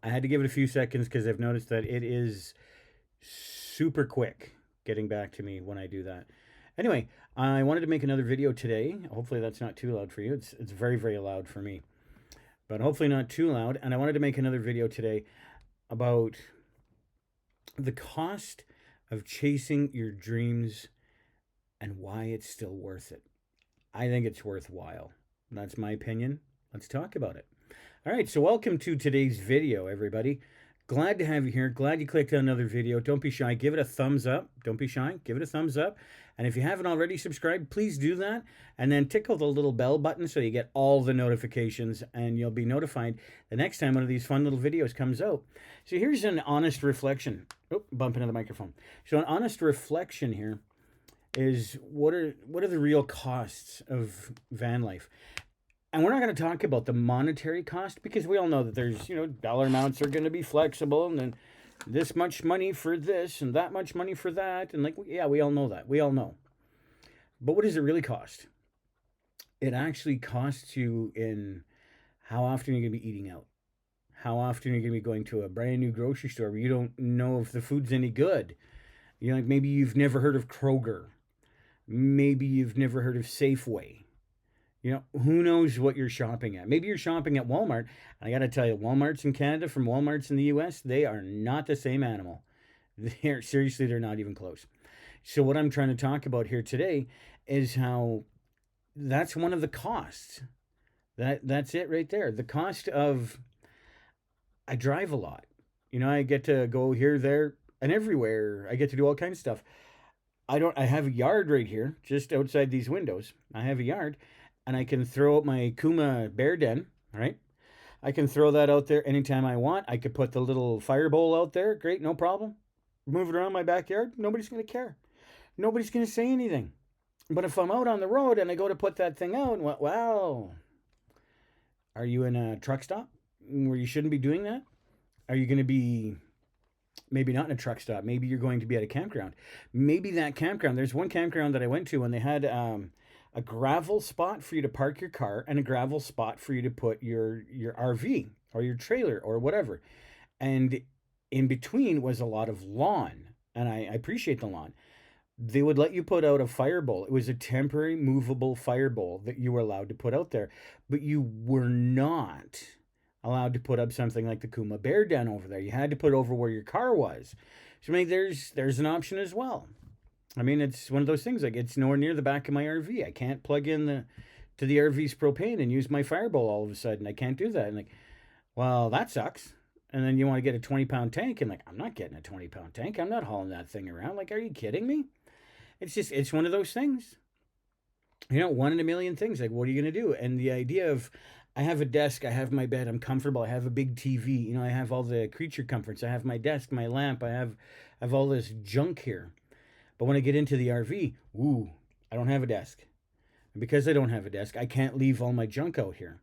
I had to give it a few seconds because I've noticed that it is super quick getting back to me when I do that. Anyway, I wanted to make another video today. Hopefully that's not too loud for you. It's very, very loud for me, but hopefully not too loud. And I wanted to make another video today about the cost of chasing your dreams and why it's still worth it. I think it's worthwhile. That's my opinion. Let's talk about it. All right, so welcome to today's video, everybody. Glad to have you here. Glad you clicked on another video. Don't be shy. Give it a thumbs up. Don't be shy. Give it a thumbs up. And if you haven't already subscribed, please do that. And then tickle the little bell button so you get all the notifications and you'll be notified the next time one of these fun little videos comes out. So here's an honest reflection. Oh, bump into the microphone. So an honest reflection here is what are the real costs of van life? And we're not going to talk about the monetary cost because we all know that there's, dollar amounts are going to be flexible and then this much money for this and that much money for that. And yeah, we all know that. We all know. But what does it really cost? It actually costs you in how often you're going to be eating out. How often you're going to be going to a brand new grocery store where you don't know if the food's any good. Maybe you've never heard of Kroger. Maybe you've never heard of Safeway. Who knows what you're shopping at? Maybe you're shopping at Walmart. And I got to tell you, Walmarts in Canada from Walmarts in the US, they are not the same animal. Seriously, they're not even close. So what I'm trying to talk about here today is how that's one of the costs. That's it right there. The cost of, I drive a lot. I get to go here, there, and everywhere. I get to do all kinds of stuff. I have a yard right here, just outside these windows. I have a yard. And I can throw out my Kuma bear den, right? I can throw that out there anytime I want. I could put the little fire bowl out there. Great, no problem. Move it around my backyard. Nobody's going to care. Nobody's going to say anything. But if I'm out on the road and I go to put that thing out, and wow, are you in a truck stop where you shouldn't be doing that? Are you going to be maybe not in a truck stop? Maybe you're going to be at a campground. Maybe that campground, there's one campground that I went to and they had a gravel spot for you to park your car and a gravel spot for you to put your RV or your trailer or whatever. And in between was a lot of lawn. And I appreciate the lawn. They would let you put out a fire bowl. It was a temporary movable fire bowl that you were allowed to put out there. But you were not allowed to put up something like the Kuma bear den over there. You had to put it over where your car was. So there's an option as well. It's one of those things, like it's nowhere near the back of my RV. I can't plug in to the RV's propane and use my fireball all of a sudden. I can't do that. And well, that sucks. And then you want to get a 20-pound tank. And I'm not getting a 20-pound tank. I'm not hauling that thing around. Are you kidding me? It's one of those things. One in a million things. What are you going to do? And the idea of, I have a desk, I have my bed, I'm comfortable, I have a big TV. I have all the creature comforts. I have my desk, my lamp. I have all this junk here. But when I get into the RV, I don't have a desk. And because I don't have a desk, I can't leave all my junk out here.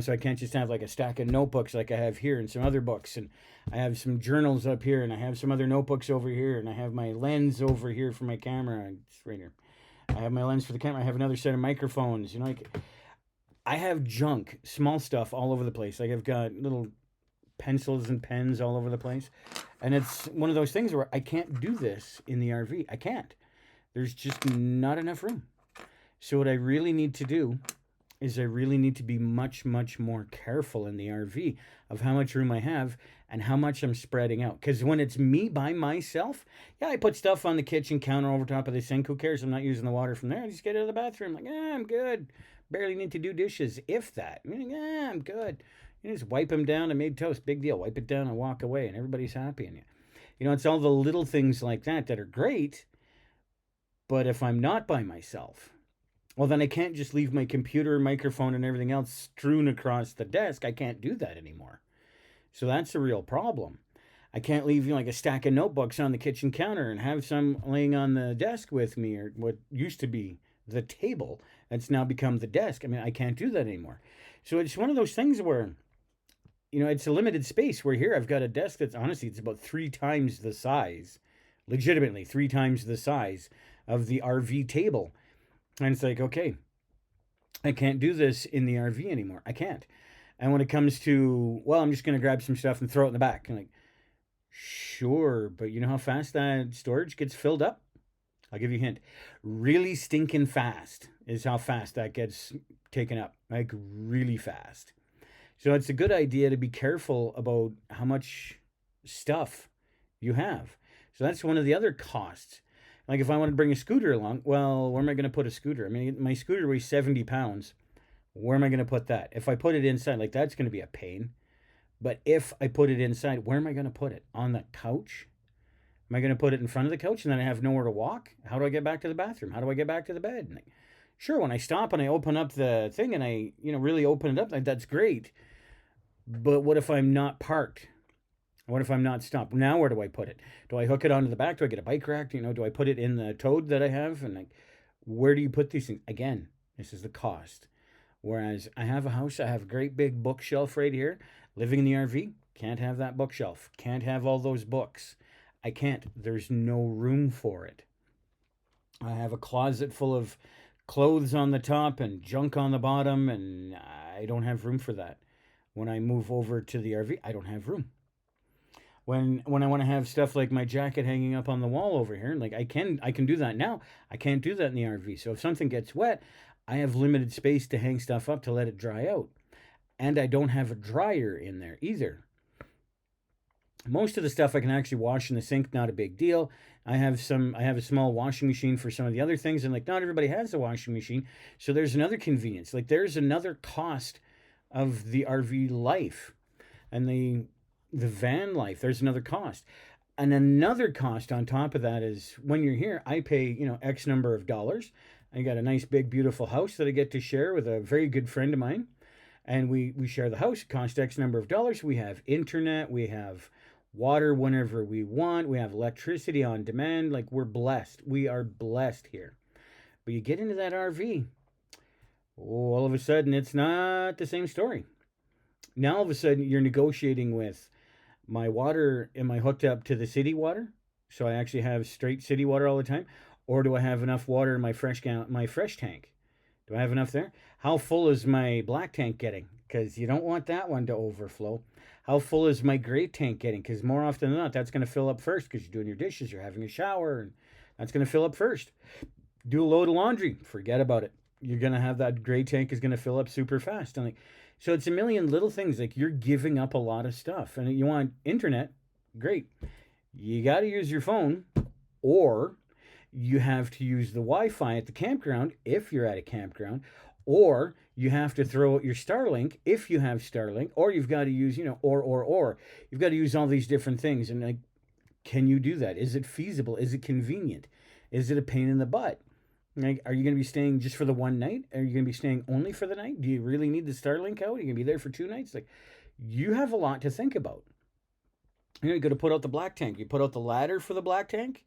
So I can't just have a stack of notebooks like I have here and some other books. And I have some journals up here and I have some other notebooks over here. And I have my lens over here for my camera. It's right here. I have my lens for the camera. I have another set of microphones. I have junk, small stuff all over the place. I've got little pencils and pens all over the place. And it's one of those things where I can't do this in the RV. I can't. There's just not enough room. So what I really need to do is I really need to be much, much more careful in the RV of how much room I have and how much I'm spreading out. Because when it's me by myself, yeah, I put stuff on the kitchen counter over top of the sink. Who cares? I'm not using the water from there. I just get out of the bathroom. I'm good. Barely need to do dishes, if that. I'm good. You just wipe them down and made toast. Big deal. Wipe it down and walk away, and everybody's happy. And it's all the little things like that are great. But if I'm not by myself, well, then I can't just leave my computer, microphone, and everything else strewn across the desk. I can't do that anymore. So that's a real problem. I can't leave a stack of notebooks on the kitchen counter and have some laying on the desk with me, or what used to be the table that's now become the desk. I can't do that anymore. So it's one of those things where it's a limited space. Where here I've got a desk that's honestly, it's about 3 times the size, legitimately 3 times the size of the RV table. And it's okay, I can't do this in the RV anymore. I can't. And when it comes to, well, I'm just going to grab some stuff and throw it in the back. I'm like, sure, but you know how fast that storage gets filled up? I'll give you a hint. Really stinking fast is how fast that gets taken up. Like really fast. So it's a good idea to be careful about how much stuff you have. So that's one of the other costs. Like if I want to bring a scooter along, well, where am I going to put a scooter? I mean, my scooter weighs 70 pounds. Where am I going to put that? If I put it inside, like that's going to be a pain. But if I put it inside, where am I going to put it? On the couch? Am I going to put it in front of the couch and then I have nowhere to walk? How do I get back to the bathroom? How do I get back to the bed? And sure, when I stop and I open up the thing and I, really open it up, that's great. But what if I'm not parked? What if I'm not stopped? Now where do I put it? Do I hook it onto the back? Do I get a bike rack? Do I put it in the tote that I have? And like, where do you put these things? Again, this is the cost. Whereas I have a house, I have a great big bookshelf right here. Living in the RV, can't have that bookshelf. Can't have all those books. I can't. There's no room for it. I have a closet full of clothes on the top and junk on the bottom, and I don't have room for that. When I move over to the RV, I don't have room. When I want to have stuff like my jacket hanging up on the wall over here, like I can do that now. I can't do that in the RV. So if something gets wet, I have limited space to hang stuff up to let it dry out. And I don't have a dryer in there either. Most of the stuff I can actually wash in the sink, not a big deal. I have a small washing machine for some of the other things, and like not everybody has a washing machine. So there's another convenience. Like there's another cost of the RV life and the van life. There's another cost. And another cost on top of that is when you're here, I pay, X number of dollars. I got a nice big beautiful house that I get to share with a very good friend of mine. And we share the house. It costs X number of dollars. We have internet. We have water whenever we want. We have electricity on demand. Like we're blessed. We are blessed here. But you get into that RV, all of a sudden it's not the same story. Now all of a sudden you're negotiating with my water. Am I hooked up to the city water? So I actually have straight city water all the time? Or do I have enough water in my fresh tank? Do I have enough there? How full is my black tank getting? Because you don't want that one to overflow. How full is my gray tank getting? Because more often than not, that's going to fill up first because you're doing your dishes, you're having a shower, and that's going to fill up first. Do a load of laundry. Forget about it. You're going to have that gray tank is going to fill up super fast. And so it's a million little things. Like you're giving up a lot of stuff. And you want internet, great. You got to use your phone, or you have to use the Wi-Fi at the campground if you're at a campground, or you have to throw out your Starlink if you have Starlink, or you've got to use, or. You've got to use all these different things. And like, can you do that? Is it feasible? Is it convenient? Is it a pain in the butt? Like, are you going to be staying just for the one night? Are you going to be staying only for the night? Do you really need the Starlink out? Are you going to be there for 2 nights? Like, you have a lot to think about. You got to put out the black tank. You put out the ladder for the black tank,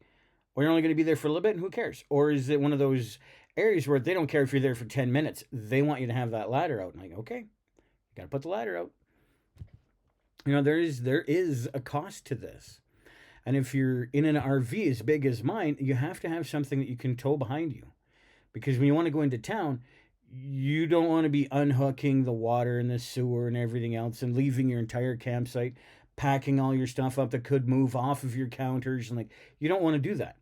or you're only going to be there for a little bit, and who cares? Or is it one of those areas where they don't care if you're there for 10 minutes. They want you to have that ladder out. And like, okay, you got to put the ladder out. There is a cost to this. And if you're in an RV as big as mine, you have to have something that you can tow behind you. Because when you want to go into town, you don't want to be unhooking the water and the sewer and everything else and leaving your entire campsite, packing all your stuff up that could move off of your counters. And like, you don't want to do that.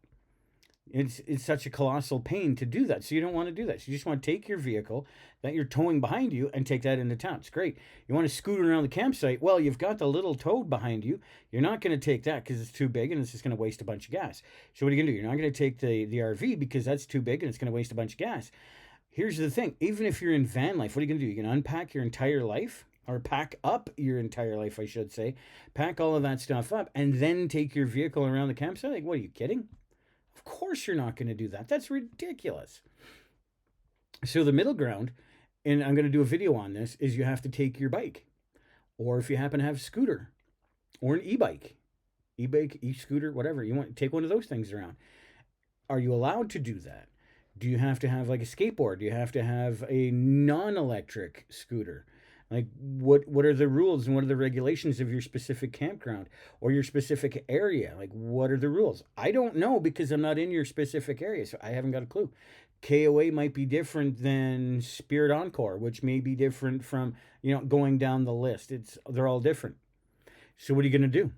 It's such a colossal pain to do that. So you don't want to do that. So you just want to take your vehicle that you're towing behind you and take that into town. It's great. You want to scoot around the campsite. Well, you've got the little toad behind you. You're not going to take that because it's too big and it's just going to waste a bunch of gas. So what are you going to do? You're not going to take the RV because that's too big and it's going to waste a bunch of gas. Here's the thing. Even if you're in van life, what are you going to do? You're going to unpack your entire life, or pack up your entire life, I should say. Pack all of that stuff up and then take your vehicle around the campsite? Like, what, are you kidding? Of course you're not going to do that. That's ridiculous. So the middle ground, and I'm going to do a video on this, is you have to take your bike. Or if you happen to have a scooter or an e-bike, e-scooter, whatever, you want to take one of those things around. Are you allowed to do that? Do you have to have like a skateboard? Do you have to have a non-electric scooter? Like, what are the rules and what are the regulations of your specific campground or your specific area? Like, what are the rules? I don't know because I'm not in your specific area, so I haven't got a clue. KOA might be different than Spirit Encore, which may be different from, going down the list. They're all different. So what are you going to do?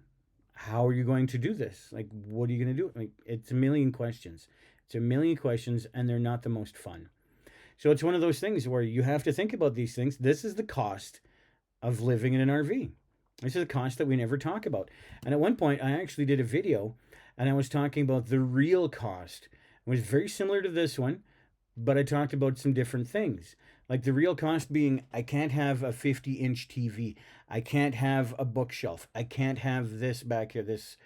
How are you going to do this? Like, what are you going to do? Like, it's a million questions. It's a million questions, and they're not the most fun. So it's one of those things where you have to think about these things. This is the cost of living in an RV. This is a cost that we never talk about. And at one point, I actually did a video, and I was talking about the real cost. It was very similar to this one, but I talked about some different things. Like the real cost being, I can't have a 50-inch TV. I can't have a bookshelf. I can't have this back here, this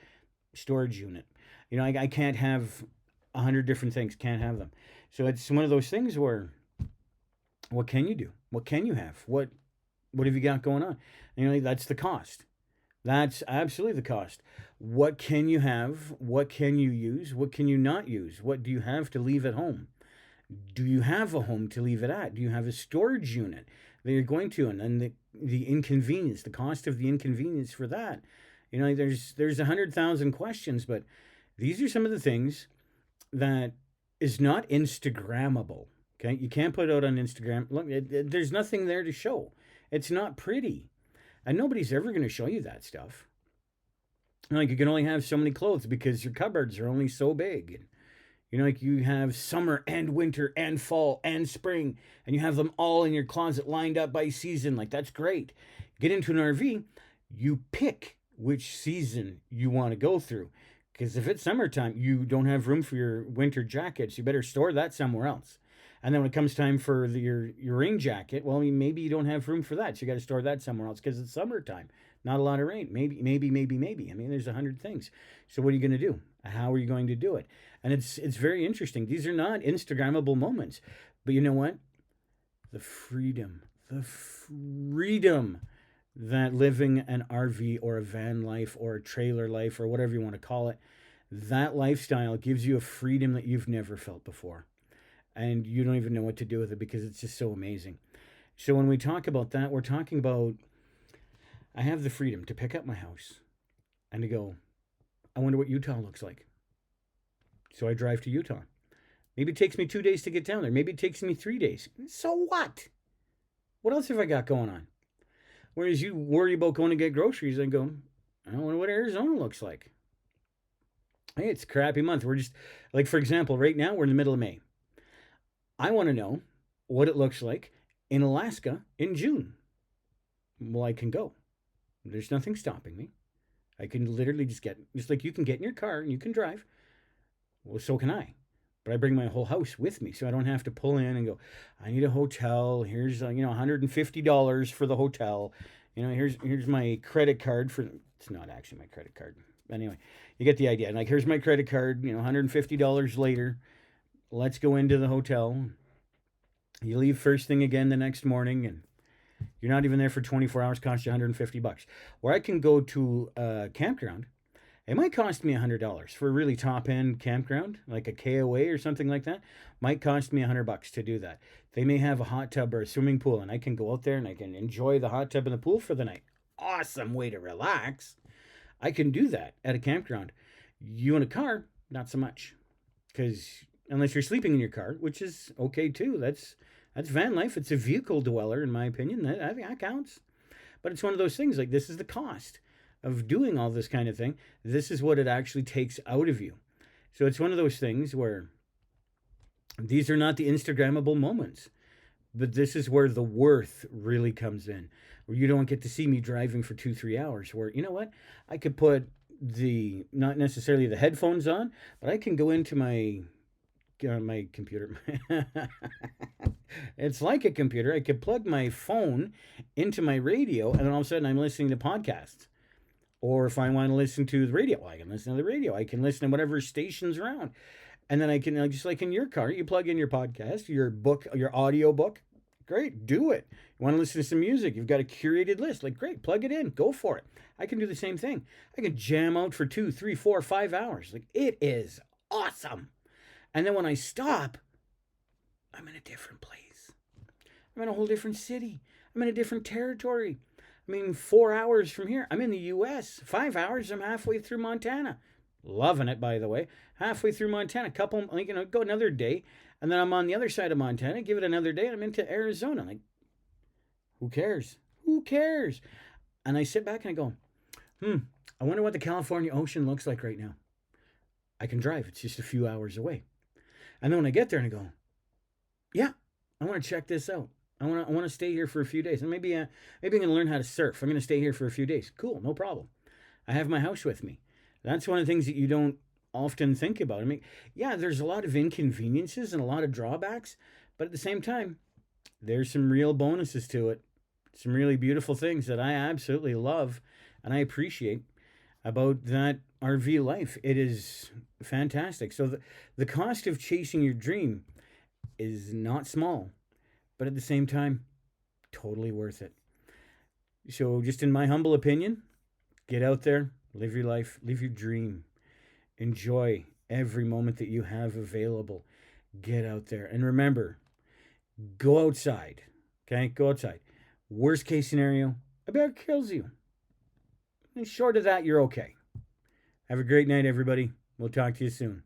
storage unit. I can't have 100 different things. Can't have them. So it's one of those things where, what can you do? What can you have? What have you got going on? That's the cost. That's absolutely the cost. What can you have? What can you use? What can you not use? What do you have to leave at home? Do you have a home to leave it at? Do you have a storage unit that you're going to? And then the inconvenience, the cost of the inconvenience for that. There's 100,000 questions, but these are some of the things that is not Instagrammable. Okay, you can't put it out on Instagram. Look, there's nothing there to show. It's not pretty, and nobody's ever going to show you that stuff. Like, you can only have so many clothes because your cupboards are only so big. Like, you have summer and winter and fall and spring, and you have them all in your closet lined up by season. Like, that's great. Get into an RV, you pick which season you want to go through. Because if it's summertime, you don't have room for your winter jackets. You better store that somewhere else. And then when it comes time for your rain jacket, well, maybe you don't have room for that. So you got to store that somewhere else because it's summertime. Not a lot of rain. Maybe. I mean, there's 100 things. So what are you going to do? How are you going to do it? And it's very interesting. These are not Instagrammable moments. But you know what? The freedom that living an RV or a van life or a trailer life or whatever you want to call it, that lifestyle gives you a freedom that you've never felt before. And you don't even know what to do with it because it's just so amazing. So when we talk about that, we're talking about, I have the freedom to pick up my house and to go, I wonder what Utah looks like. So I drive to Utah. Maybe it takes me 2 days to get down there. Maybe it takes me 3 days. So what? What else have I got going on? Whereas you worry about going to get groceries and go, I wonder what Arizona looks like. Hey, it's a crappy month. We're just, like, for example, right now we're in the middle of May. I want to know what it looks like in Alaska in June. Well, I can go. There's nothing stopping me. I can literally just like you can get in your car and you can drive. Well, so can I. But I bring my whole house with me, so I don't have to pull in and go, I need a hotel. Here's $150 for the hotel. Here's my credit card for. It's not actually my credit card. Anyway, you get the idea. Like, here's my credit card. $150 later. Let's go into the hotel. You leave first thing again the next morning, and you're not even there for 24 hours. Costs you $150. Where I can go to a campground. It might cost me $100 for a really top-end campground, like a KOA or something like that. Might cost me $100 to do that. They may have a hot tub or a swimming pool, and I can go out there and I can enjoy the hot tub and the pool for the night. Awesome way to relax. I can do that at a campground. You in a car, not so much, because unless you're sleeping in your car, which is okay too. That's van life. It's a vehicle dweller, in my opinion. I think that counts. But it's one of those things. Like, this is the cost of doing all this kind of thing. This is what it actually takes out of you. So it's one of those things where these are not the Instagrammable moments, but this is where the worth really comes in, where you don't get to see me driving for 2-3 hours, where, you know what, I could put not necessarily the headphones on, but I can go into my computer. It's like a computer. I could plug my phone into my radio, and then all of a sudden I'm listening to podcasts. Or if I want to listen to the radio, I can listen to the radio. I can listen to whatever station's around. And then I can, just like in your car, you plug in your podcast, your book, your audio book. Great, do it. You want to listen to some music, you've got a curated list. Like, great, plug it in, go for it. I can do the same thing. I can jam out for 2, 3, 4, 5 hours. Like, it is awesome. And then when I stop, I'm in a different place. I'm in a whole different city. I'm in a different territory. 4 hours from here, I'm in the U.S. 5 hours, I'm halfway through Montana. Loving it, by the way. Halfway through Montana. Go another day, And then I'm on the other side of Montana, give it another day, and I'm into Arizona. Like, who cares? Who cares? And I sit back and I go, I wonder what the California ocean looks like right now. I can drive. It's just a few hours away. And then when I get there and I go, yeah, I want to check this out. I want to stay here for a few days. And maybe I'm going to learn how to surf. I'm going to stay here for a few days. Cool, no problem. I have my house with me. That's one of the things that you don't often think about. I mean, yeah, there's a lot of inconveniences and a lot of drawbacks, but at the same time, there's some real bonuses to it. Some really beautiful things that I absolutely love and I appreciate about that RV life. It is fantastic. So the cost of chasing your dream is not small, but at the same time, totally worth it. So just in my humble opinion, get out there, live your life, live your dream. Enjoy every moment that you have available. Get out there. And remember, go outside. Okay? Go outside. Worst case scenario, a bear kills you. And short of that, you're okay. Have a great night, everybody. We'll talk to you soon.